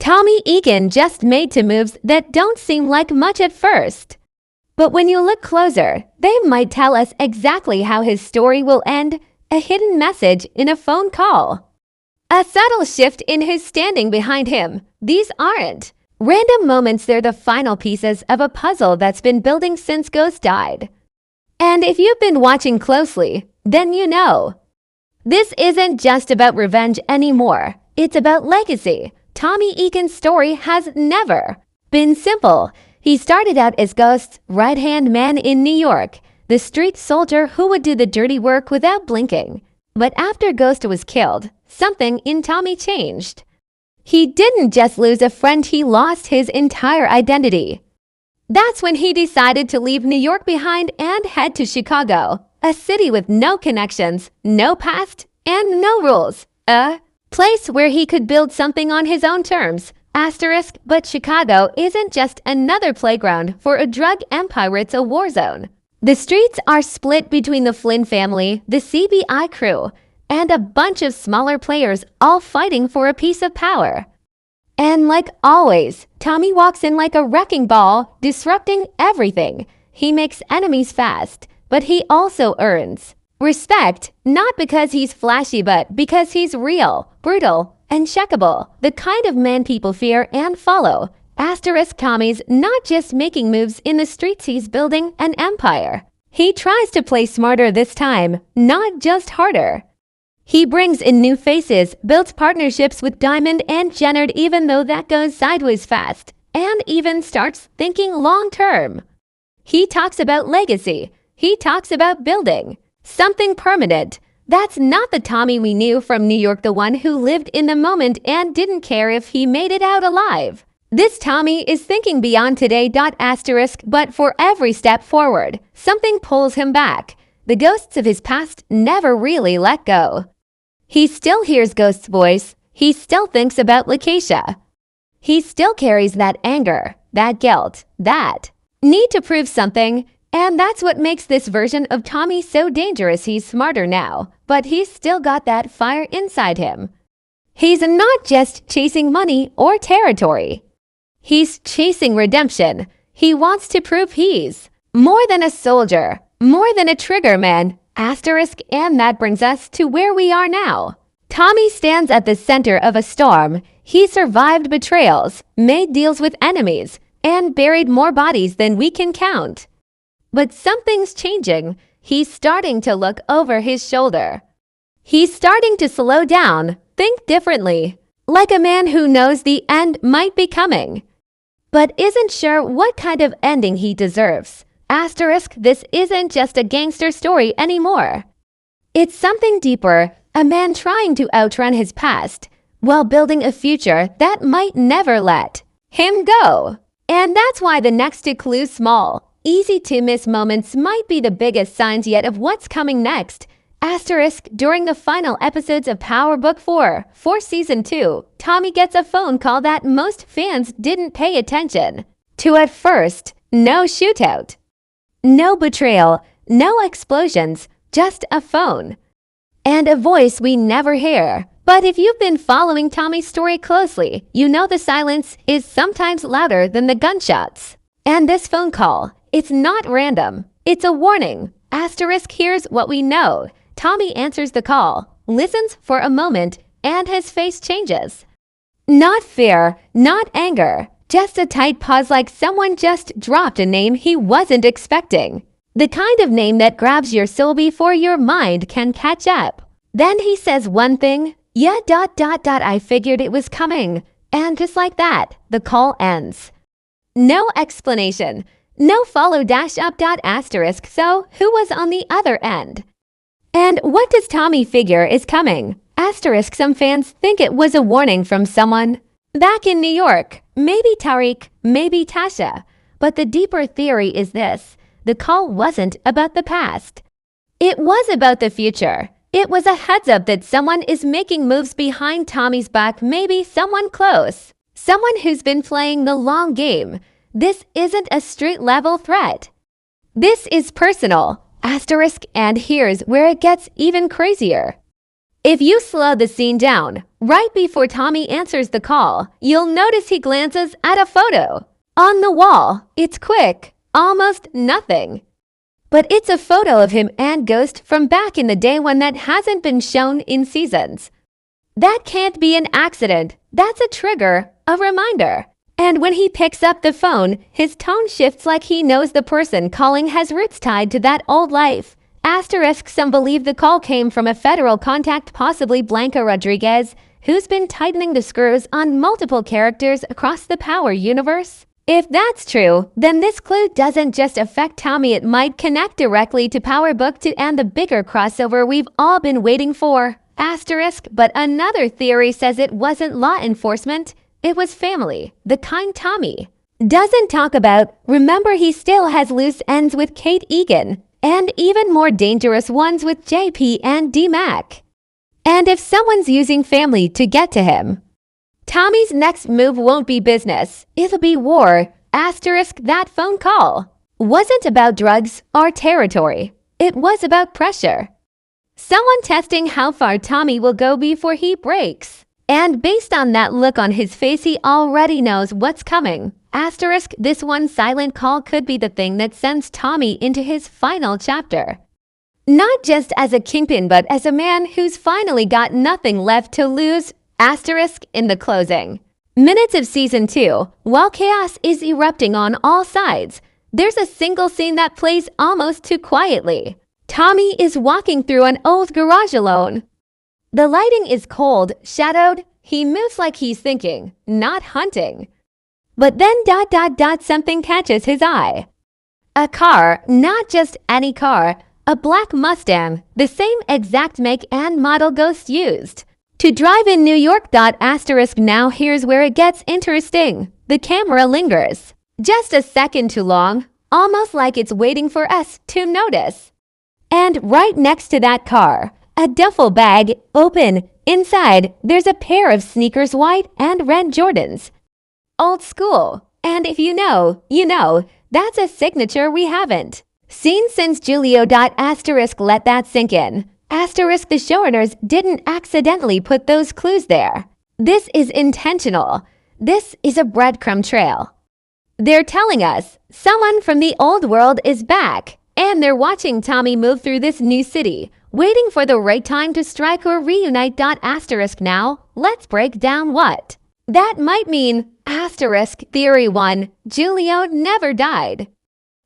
Tommy Egan just made two moves that don't seem like much at first. But when you look closer, they might tell us exactly how his story will end, a hidden message in a phone call. A subtle shift in who's standing behind him. These aren't random moments, they're the final pieces of a puzzle that's been building since Ghost died. And if you've been watching closely, then you know. This isn't just about revenge anymore. It's about legacy. Tommy Egan's story has never been simple. He started out as Ghost's right-hand man in New York, the street soldier who would do the dirty work without blinking. But after Ghost was killed, something in Tommy changed. He didn't just lose a friend, he lost his entire identity. That's when he decided to leave New York behind and head to Chicago, a city with no connections, no past, and no rules. A place where he could build something on his own terms. But Chicago isn't just another playground for a drug empire, it's a war zone. The streets are split between the Flynn family, the CBI crew, and a bunch of smaller players all fighting for a piece of power. And like always, Tommy walks in like a wrecking ball, disrupting everything. He makes enemies fast, but he also earns respect, not because he's flashy, but because he's real, brutal, and checkable, the kind of man people fear and follow. Tommy's not just making moves in the streets, he's building an empire. He tries to play smarter this time, not just harder. He brings in new faces, builds partnerships with Diamond and Jennard even though that goes sideways fast, and even starts thinking long-term. He talks about legacy. He talks about building something permanent. That's not the Tommy we knew from New York, the one who lived in the moment and didn't care if he made it out alive. This Tommy is thinking beyond today. But for every step forward, something pulls him back. The ghosts of his past never really let go. He still hears Ghost's voice. He still thinks about Lakeisha. He still carries that anger, that guilt, that need to prove something. And that's what makes this version of Tommy so dangerous. He's smarter now, but he's still got that fire inside him. He's not just chasing money or territory. He's chasing redemption. He wants to prove he's more than a soldier, more than a trigger man. And that brings us to where we are now. Tommy stands at the center of a storm. He survived betrayals, made deals with enemies, and buried more bodies than we can count. But something's changing. He's starting to look over his shoulder. He's starting to slow down, think differently, like a man who knows the end might be coming, but isn't sure what kind of ending he deserves. This isn't just a gangster story anymore. It's something deeper, a man trying to outrun his past while building a future that might never let him go. And that's why the next two clues, small, easy to miss moments, might be the biggest signs yet of what's coming next. During the final episodes of Power Book 4 for Season 2, Tommy gets a phone call that most fans didn't pay attention to at first. No shootout, no betrayal, no explosions, just a phone. And a voice we never hear. But if you've been following Tommy's story closely, you know the silence is sometimes louder than the gunshots. And this phone call, it's not random. It's a warning. Here's what we know. Tommy answers the call, listens for a moment, and his face changes. Not fear, not anger, just a tight pause, like someone just dropped a name he wasn't expecting. The kind of name that grabs your soul before your mind can catch up. Then he says one thing, I figured it was coming. And just like that, the call ends. No explanation, no follow-up. So who was on the other end? And what does Tommy figure is coming? Some fans think it was a warning from someone back in New York. Maybe Tariq, maybe Tasha. But the deeper theory is this. The call wasn't about the past. It was about the future. It was a heads up that someone is making moves behind Tommy's back, maybe someone close. Someone who's been playing the long game. This isn't a street-level threat. This is personal. And here's where it gets even crazier. If you slow the scene down, right before Tommy answers the call, you'll notice he glances at a photo. On the wall, it's quick, almost nothing. But it's a photo of him and Ghost from back in the day when that hasn't been shown in seasons. That can't be an accident. That's a trigger, a reminder. And when he picks up the phone, his tone shifts like he knows the person calling has roots tied to that old life. Asterisk, some believe the call came from a federal contact, possibly Blanca Rodriguez, who's been tightening the screws on multiple characters across the Power universe. If that's true, then this clue doesn't just affect Tommy, it might connect directly to Power Book 2 and the bigger crossover we've all been waiting for. Asterisk, but another theory says it wasn't law enforcement, it was family, the kind Tommy doesn't talk about. Remember, he still has loose ends with Kate Egan, and even more dangerous ones with JP and D-Mac. And if someone's using family to get to him, Tommy's next move won't be business, it'll be war. Asterisk, that phone call wasn't about drugs or territory. It was about pressure. Someone testing how far Tommy will go before he breaks. And based on that look on his face, he already knows what's coming. Asterisk, this one silent call could be the thing that sends Tommy into his final chapter. Not just as a kingpin, but as a man who's finally got nothing left to lose. Asterisk, in the closing minutes of season 2, while chaos is erupting on all sides, there's a single scene that plays almost too quietly. Tommy is walking through an old garage alone. The lighting is cold, shadowed. He moves like he's thinking, not hunting. But then something catches his eye. A car, not just any car, a black Mustang, the same exact make and model Ghost used to drive in New York. Asterisk, now here's where it gets interesting. The camera lingers just a second too long, almost like it's waiting for us to notice. And right next to that car, a duffel bag, open. Inside, there's a pair of sneakers, white and red Jordans. Old school. And if you know, that's a signature we haven't seen since Julio. Asterisk, let that sink in. Asterisk, the showrunners didn't accidentally put those clues there. This is intentional. This is a breadcrumb trail. They're telling us someone from the old world is back, and they're watching Tommy move through this new city, waiting for the right time to strike or reunite. Asterisk, now let's break down what that might mean. Asterisk, theory 1, Julio never died.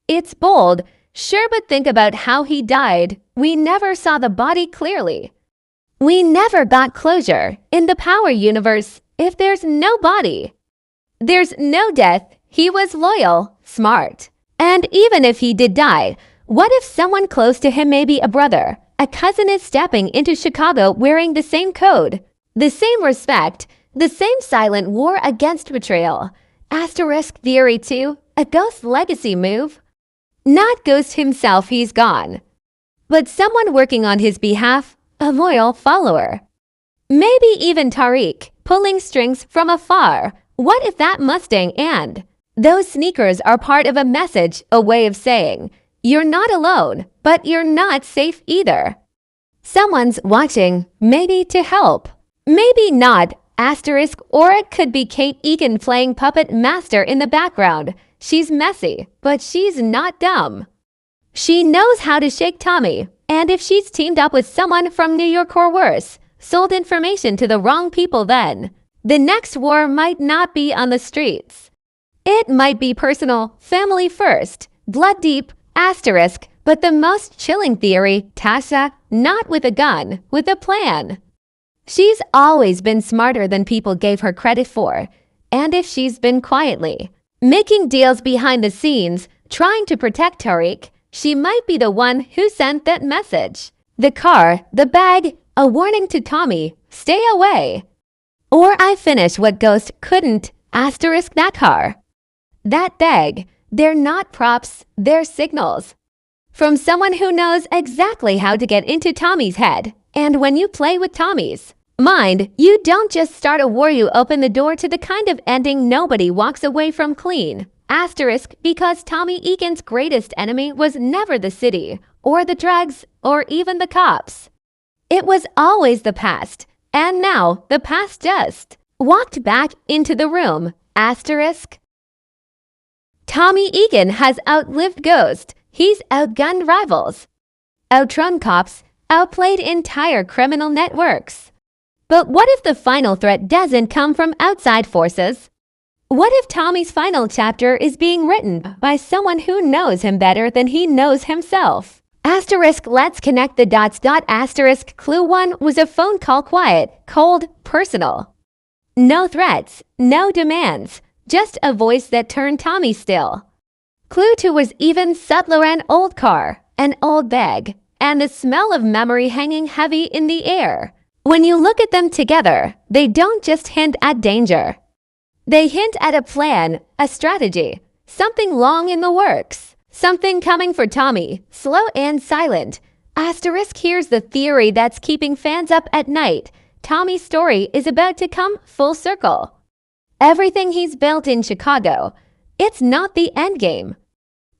It's bold, sure, but think about how he died. We never saw the body clearly. We never got closure. In the Power universe, if there's no body, there's no death. He was loyal, smart. And even if he did die, what if someone close to him, maybe a brother, a cousin, is stepping into Chicago wearing the same code, the same respect, the same silent war against betrayal? Asterisk, theory 2, a Ghost legacy move. Not Ghost himself, he's gone, but someone working on his behalf, a loyal follower. Maybe even Tariq, pulling strings from afar. What if that Mustang and those sneakers are part of a message, a way of saying, you're not alone, but you're not safe either. Someone's watching, maybe to help, maybe not. Asterisk, or it could be Kate Egan playing puppet master in the background. She's messy, but she's not dumb. She knows how to shake Tommy, and if she's teamed up with someone from New York or worse, sold information to the wrong people, then the next war might not be on the streets. It might be personal, family first, blood deep. Asterisk, but the most chilling theory, Tasha, not with a gun, with a plan. She's always been smarter than people gave her credit for, and if she's been quietly making deals behind the scenes, trying to protect Tariq, she might be the one who sent that message. The car, the bag, a warning to Tommy, stay away. Or I finish what Ghost couldn't. Asterisk, that car, that bag, they're not props, they're signals. From someone who knows exactly how to get into Tommy's head. And when you play with Tommy's mind, you don't just start a war, you open the door to the kind of ending nobody walks away from clean. Asterisk, because Tommy Egan's greatest enemy was never the city, or the drugs, or even the cops. It was always the past, and now the past just walked back into the room. Asterisk. Tommy Egan has outlived Ghost. He's outgunned rivals, outrun cops, outplayed entire criminal networks. But what if the final threat doesn't come from outside forces? What if Tommy's final chapter is being written by someone who knows him better than he knows himself? Asterisk, let's connect the dots. Asterisk, clue 1 was a phone call, quiet, cold, personal. No threats, no demands, just a voice that turned Tommy still. Clue 2 was even subtler, an old car, an old bag, and the smell of memory hanging heavy in the air. When you look at them together, they don't just hint at danger. They hint at a plan, a strategy, something long in the works. Something coming for Tommy, slow and silent. Asterisk, here's the theory that's keeping fans up at night. Tommy's story is about to come full circle. Everything he's built in Chicago, it's not the endgame.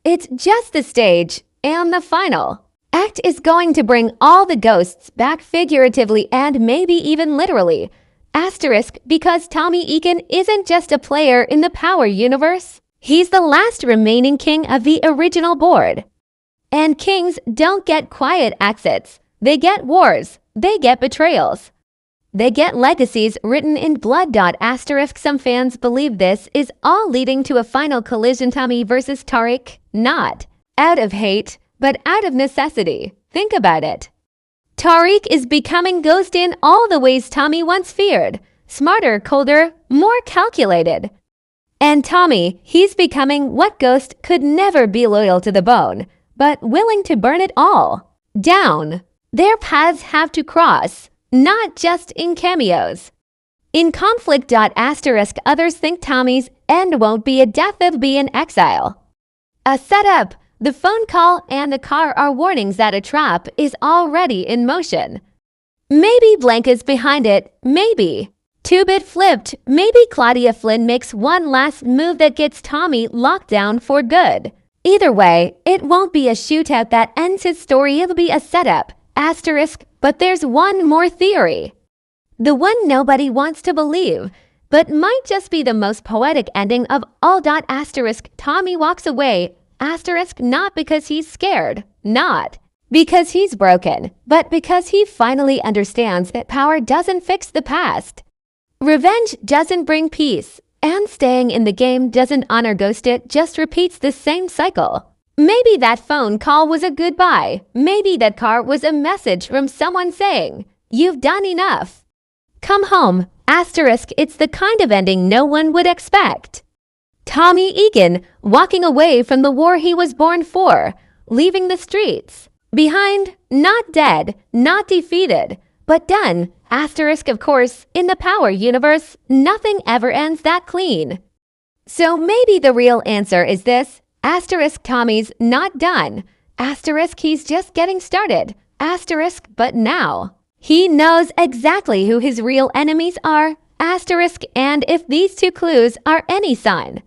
It's just the stage, and the final act is going to bring all the ghosts back, figuratively and maybe even literally. Asterisk, because Tommy Egan isn't just a player in the Power universe. He's the last remaining king of the original board. And kings don't get quiet exits. They get wars. They get betrayals. They get legacies written in blood. Asterisk, some fans believe this is all leading to a final collision, Tommy versus Tariq. Not out of hate, but out of necessity. Think about it. Tariq is becoming Ghost in all the ways Tommy once feared. Smarter, colder, more calculated. And Tommy, he's becoming what Ghost could never be, loyal to the bone, but willing to burn it all down. Their paths have to cross, not just in cameos. In conflict. Asterisk, others think Tommy's end won't be a death, it'll be an exile. A setup. The phone call and the car are warnings that a trap is already in motion. Maybe Blank is behind it, maybe. Two-bit flipped, maybe Claudia Flynn makes one last move that gets Tommy locked down for good. Either way, it won't be a shootout that ends his story, it'll be a setup. Asterisk, but there's one more theory. The one nobody wants to believe, but might just be the most poetic ending of all. Asterisk, Tommy walks away. Asterisk, not because he's scared, not because he's broken, but because he finally understands that power doesn't fix the past. Revenge doesn't bring peace, and staying in the game doesn't honor Ghost, it just repeats the same cycle. Maybe that phone call was a goodbye. Maybe that car was a message from someone saying, "You've done enough. Come home." Asterisk, it's the kind of ending no one would expect. Tommy Egan walking away from the war he was born for, leaving the streets behind, not dead, not defeated, but done. Asterisk, of course, in the Power universe, nothing ever ends that clean. So maybe the real answer is this. Asterisk, Tommy's not done. Asterisk, he's just getting started. Asterisk, but now he knows exactly who his real enemies are. Asterisk, and if these two clues are any sign.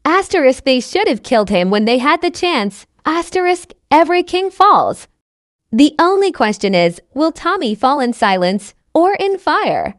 Asterisk, they should have killed him when they had the chance. Asterisk, every king falls. The only question is, will Tommy fall in silence or in fire?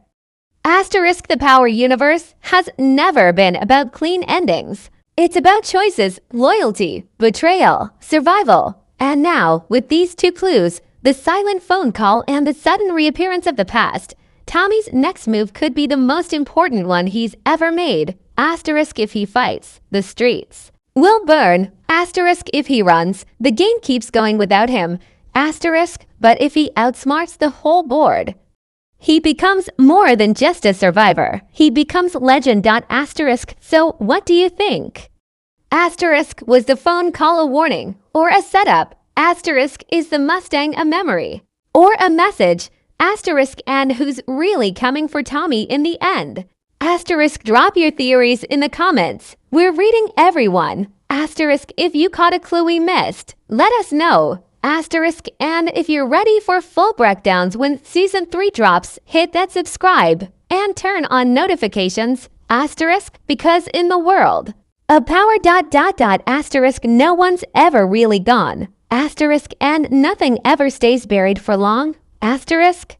Asterisk, the Power universe has never been about clean endings. It's about choices, loyalty, betrayal, survival. And now, with these two clues, the silent phone call and the sudden reappearance of the past, Tommy's next move could be the most important one he's ever made. Asterisk, if he fights, the streets will burn. Asterisk, if he runs, the game keeps going without him. Asterisk, but if he outsmarts the whole board, he becomes more than just a survivor. He becomes legend. Asterisk, so what do you think? Asterisk, was the phone call a warning or a setup? Asterisk, is the Mustang a memory or a message? Asterisk, and who's really coming for Tommy in the end? Asterisk, drop your theories in the comments. We're reading everyone. Asterisk, if you caught a clue we missed, let us know. Asterisk, and if you're ready for full breakdowns when Season 3 drops, hit that subscribe and turn on notifications. Asterisk, because in the world of Power... Asterisk, no one's ever really gone. Asterisk, and nothing ever stays buried for long. Asterisk,